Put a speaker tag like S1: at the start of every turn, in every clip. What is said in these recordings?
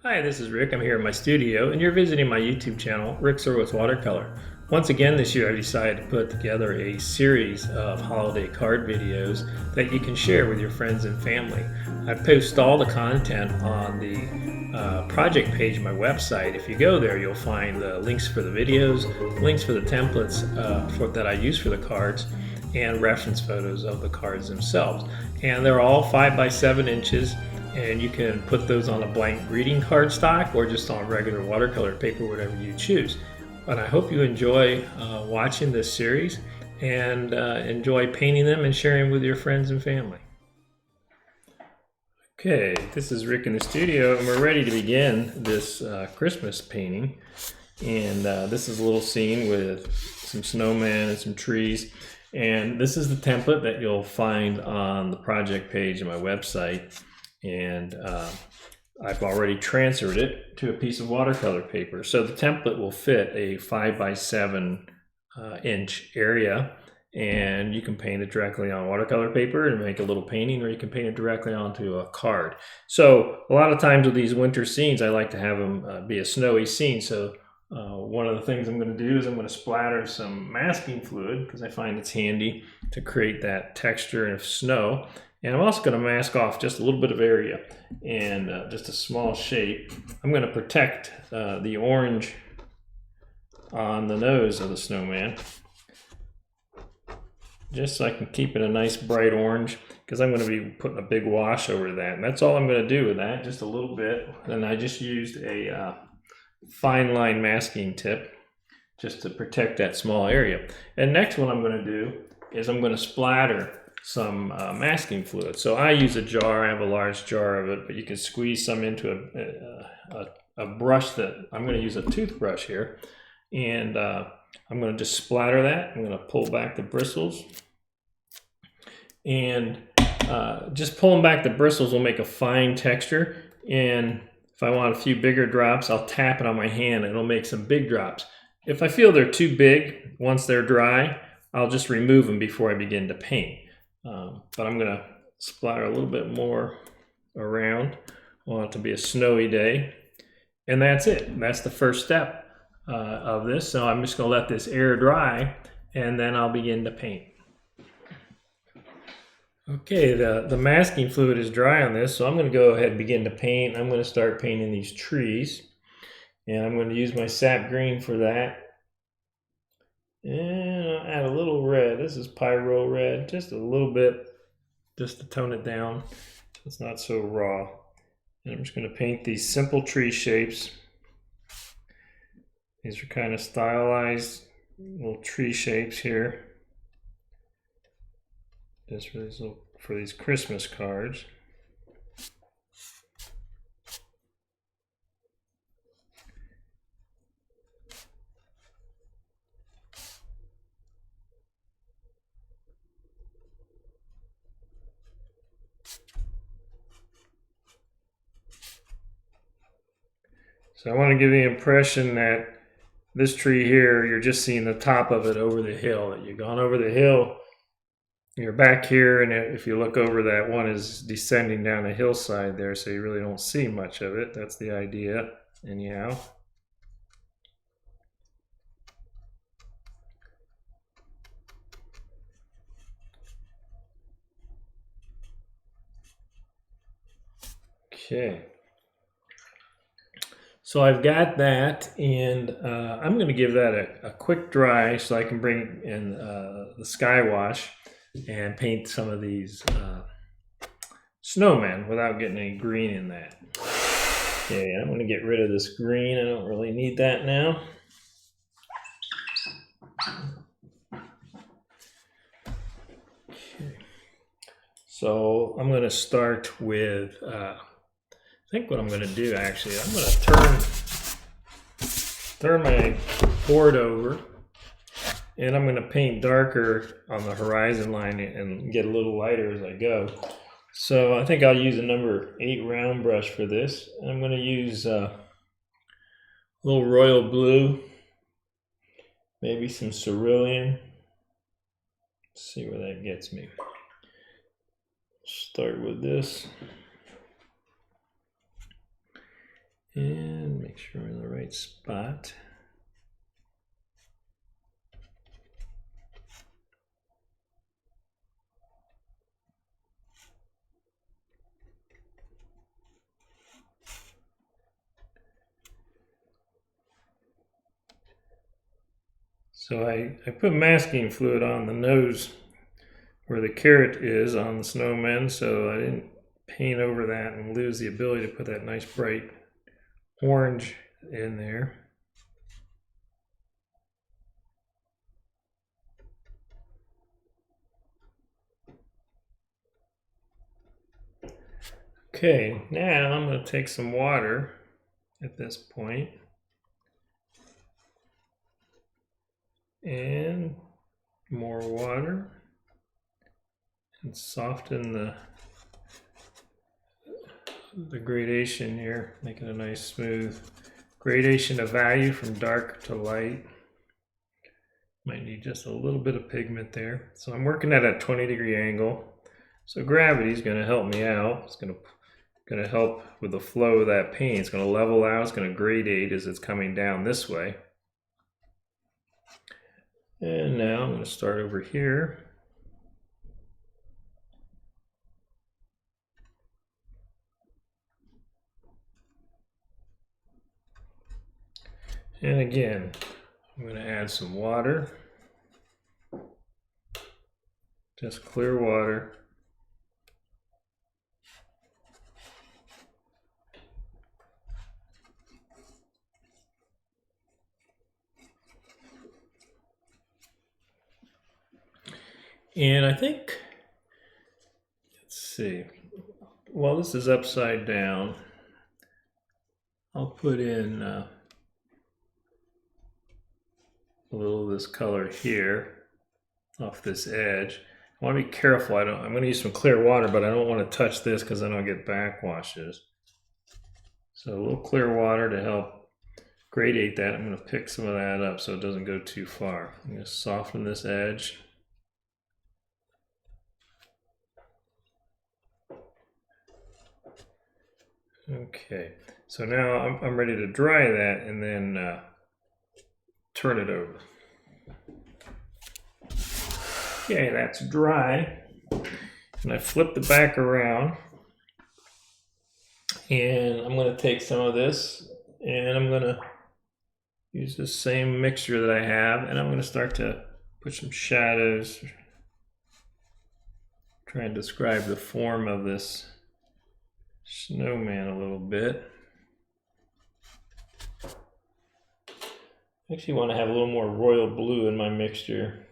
S1: Hi, this is Rick. I'm here in my studio, and you're visiting my YouTube channel, Rick Surowicz Watercolor. Once again this year, I decided to put together a series of holiday card videos that you can share with your friends and family. I post all the content on the project page of my website. If you go there, you'll find the links for the videos, links for the templates that I use for the cards, and reference photos of the cards themselves. And they're all 5 by 7 inches, and you can put those on a blank greeting card stock or just on regular watercolor paper, whatever you choose. But I hope you enjoy watching this series and enjoy painting them and sharing with your friends and family. Okay, this is Rick in the studio, and we're ready to begin this Christmas painting. And this is a little scene with some snowman and some trees. And this is the template that you'll find on the project page of my website. And I've already transferred it to a piece of watercolor paper. So the template will fit a 5 by 7 inch area, and you can paint it directly on watercolor paper and make a little painting, or you can paint it directly onto a card. So a lot of times with these winter scenes, I like to have them be a snowy scene. So one of the things I'm going to do is I'm going to splatter some masking fluid, because I find it's handy to create that texture of snow. And I'm also going to mask off just a little bit of area and just a small shape. I'm going to protect the orange on the nose of the snowman, just so I can keep it a nice bright orange, because I'm going to be putting a big wash over that. And that's all I'm going to do with that, just a little bit. And I just used a fine line masking tip just to protect that small area. And next, what I'm going to do is I'm going to splatter some masking fluid. So I use a jar. I have a large jar of it, but you can squeeze some into a brush. That I'm going to use a toothbrush here, and I'm going to just splatter that. I'm going to pull back the bristles, and just pulling back the bristles will make a fine texture. And if I want a few bigger drops, I'll tap it on my hand and it'll make some big drops. If I feel they're too big, once they're dry, I'll just remove them before I begin to paint. But I'm going to splatter a little bit more around. I want it to be a snowy day. And that's it. That's the first step of this. So I'm just going to let this air dry, and then I'll begin to paint. Okay, the masking fluid is dry on this, so I'm going to go ahead and begin to paint. I'm going to start painting these trees, and I'm going to use my sap green for that. And I'll add a little red. This is pyro red, just a little bit, just to tone it down so it's not so raw. And I'm just going to paint these simple tree shapes. These are kind of stylized little tree shapes here, just for these Christmas cards. So I want to give the impression that this tree here, you're just seeing the top of it over the hill. That you've gone over the hill, you're back here, and if you look over, that one is descending down a hillside there, so you really don't see much of it. That's the idea, anyhow. Okay. So I've got that, and I'm going to give that a quick dry so I can bring in the sky wash and paint some of these snowmen without getting any green in that. Okay, I'm going to get rid of this green. I don't really need that now. Okay. So I'm going to start with I think what I'm going to do, actually, I'm going to turn my board over, and I'm going to paint darker on the horizon line and get a little lighter as I go. So I think I'll use a number 8 round brush for this. And I'm going to use a little royal blue, maybe some cerulean. Let's see where that gets me. Start with this. And make sure we're in the right spot. So I put masking fluid on the nose where the carrot is on the snowman, so I didn't paint over that and lose the ability to put that nice bright orange in there. Okay, now I'm going to take some water at this point and more water and soften the gradation here, make it a nice smooth gradation of value from dark to light. Might need just a little bit of pigment there. So I'm working at a 20-degree angle. So gravity is going to help me out. It's going to help with the flow of that paint. It's going to level out. It's going to gradate as it's coming down this way. And now I'm going to start over here. And again, I'm going to add some water. Just clear water. And I think, let's see, while this is upside down, I'll put in a little of this color here off this edge. I want to be careful. I'm going to use some clear water, but I don't want to touch this because then I'll get backwashes. So a little clear water to help gradate that. I'm going to pick some of that up so it doesn't go too far. I'm going to soften this edge. Okay, so now I'm ready to dry that and then turn it over. Okay, that's dry. And I flip the back around. And I'm going to take some of this and I'm going to use the same mixture that I have. And I'm going to start to put some shadows. Try and describe the form of this snowman a little bit. I actually want to have a little more royal blue in my mixture.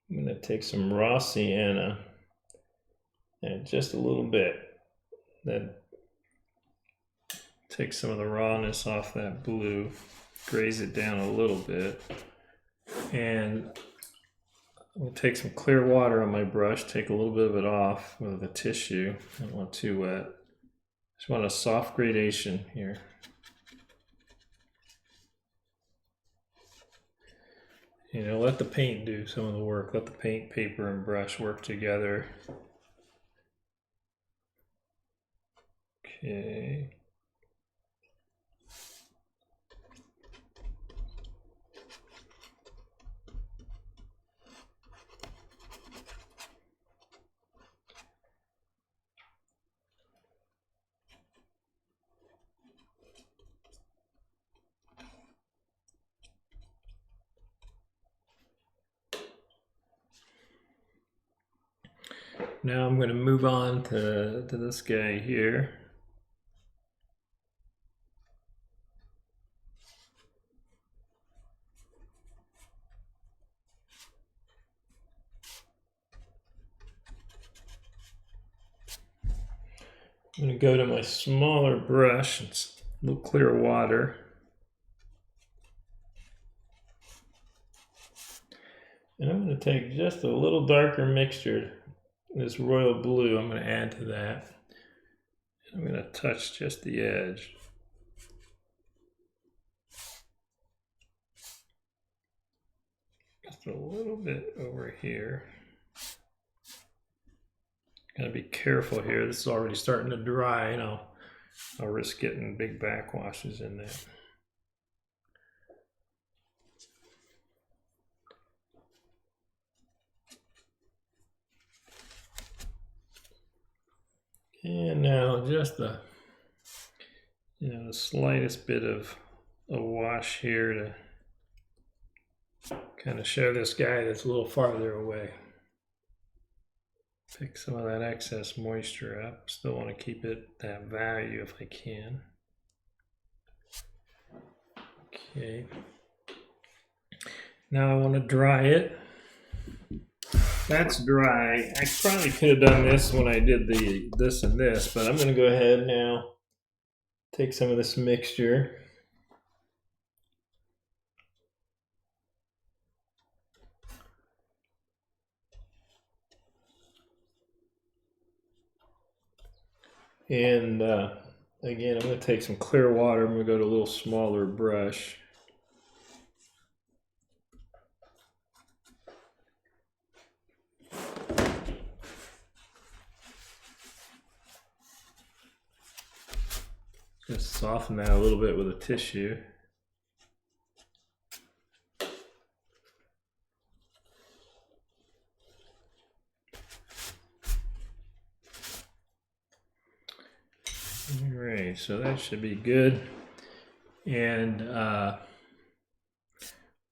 S1: I'm going to take some raw sienna and just a little bit. That takes some of the rawness off that blue, graze it down a little bit. And I'll take some clear water on my brush, take a little bit of it off with the tissue. I don't want too wet. Just want a soft gradation here. You know, let the paint do some of the work. Let the paint, paper, and brush work together. Okay. Now I'm going to move on to this guy here. I'm going to go to my smaller brush, it's a little clear water. And I'm going to take just a little darker mixture, this royal blue, I'm going to add to that. I'm going to touch just the edge. Just a little bit over here. Gotta be careful here. This is already starting to dry, and I'll I'll risk getting big backwashes in that. And now just the slightest bit of a wash here to kind of show this guy that's a little farther away. Pick some of that excess moisture up. Still want to keep it that value if I can. Okay. Now I want to dry it. That's dry. I probably could have done this when I did this and this, but I'm going to go ahead now. Take some of this mixture. And again, I'm going to take some clear water. I'm going to go to a little smaller brush. Just soften that a little bit with a tissue. All right, so that should be good. And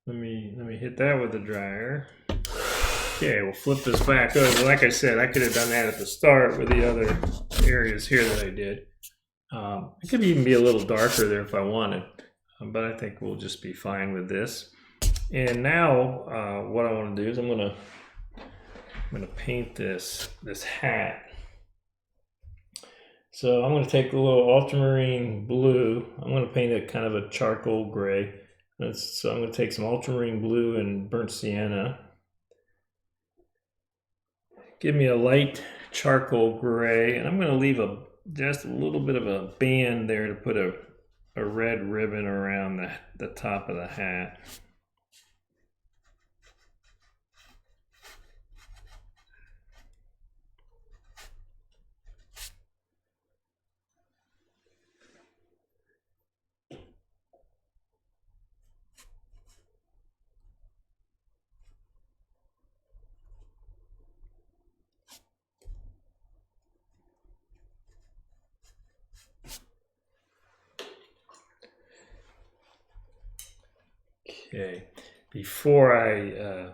S1: let me hit that with the dryer. Okay, we'll flip this back over. Like I said, I could have done that at the start with the other areas here that I did. It could even be a little darker there if I wanted, but I think we'll just be fine with this. And now what I want to do is I'm going to paint this hat. So I'm going to take a little ultramarine blue. I'm going to paint it kind of a charcoal gray. So I'm going to take some ultramarine blue and burnt sienna. Give me a light charcoal gray, and I'm going to leave just a little bit of a band there to put a red ribbon around the top of the hat. Okay, before I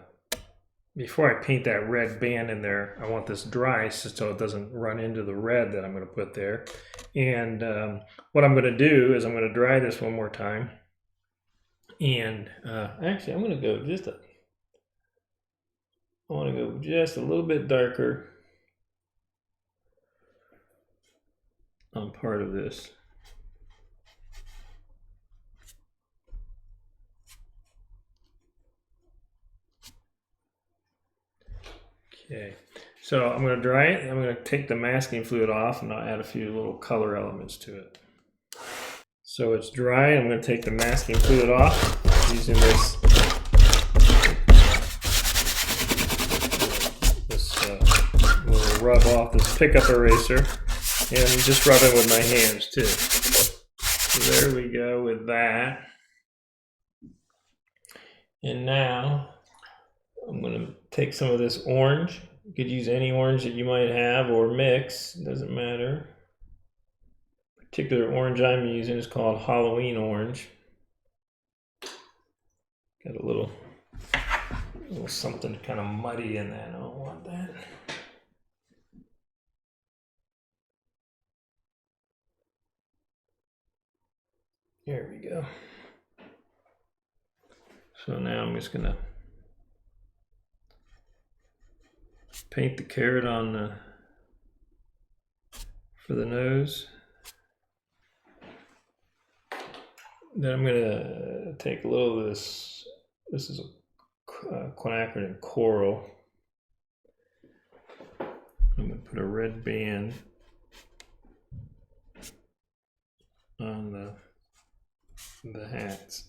S1: paint that red band in there, I want this dry so it doesn't run into the red that I'm going to put there. And what I'm going to do is I'm going to dry this one more time. And actually, I'm going to go just a little bit darker on part of this. Okay, so I'm going to dry it. I'm going to take the masking fluid off and I'll add a few little color elements to it. So it's dry. I'm going to take the masking fluid off using this little rub off, this pickup eraser, and just rub it with my hands too. So there we go with that. And now I'm going to take some of this orange. You could use any orange that you might have or mix, it doesn't matter. The particular orange I'm using is called Halloween orange. Got a little something kind of muddy in that. I don't want that. There we go. So now I'm just going to paint the carrot on for the nose. Then I'm going to take a little of this. This is a quinacridone coral. I'm going to put a red band on the hats.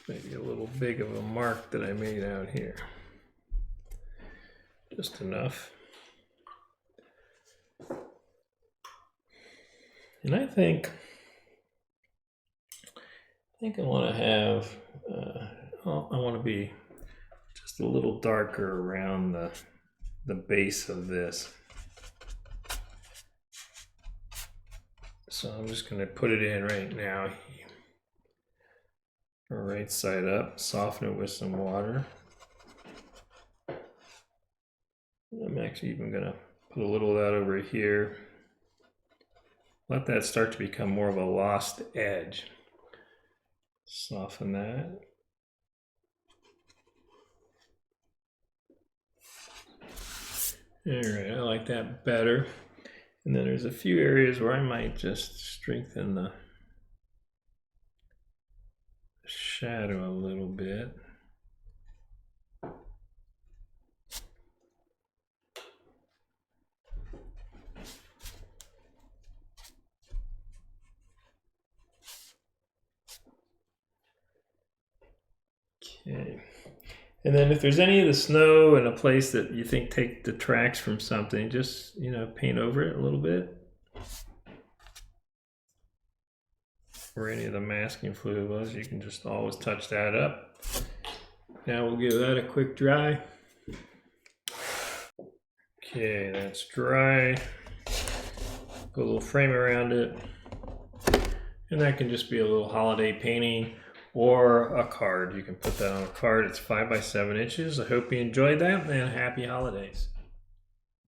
S1: Maybe a little big of a mark that I made out here. Just enough. And I think I want to have, I want to be just a little darker around the base of this. So I'm just going to put it in right now. Right side up, soften it with some water. I'm actually even going to put a little of that over here. Let that start to become more of a lost edge. Soften that. All right, I like that better. And then there's a few areas where I might just strengthen the shadow a little bit. Okay. And then if there's any of the snow in a place that you think detracts from something, just, you know, paint over it a little bit. Where any of the masking fluid was, you can just always touch that up. Now we'll give that a quick dry. Okay, that's dry. Put a little frame around it. And that can just be a little holiday painting or a card. You can put that on a card. It's 5 by 7 inches. I hope you enjoyed that, and happy holidays.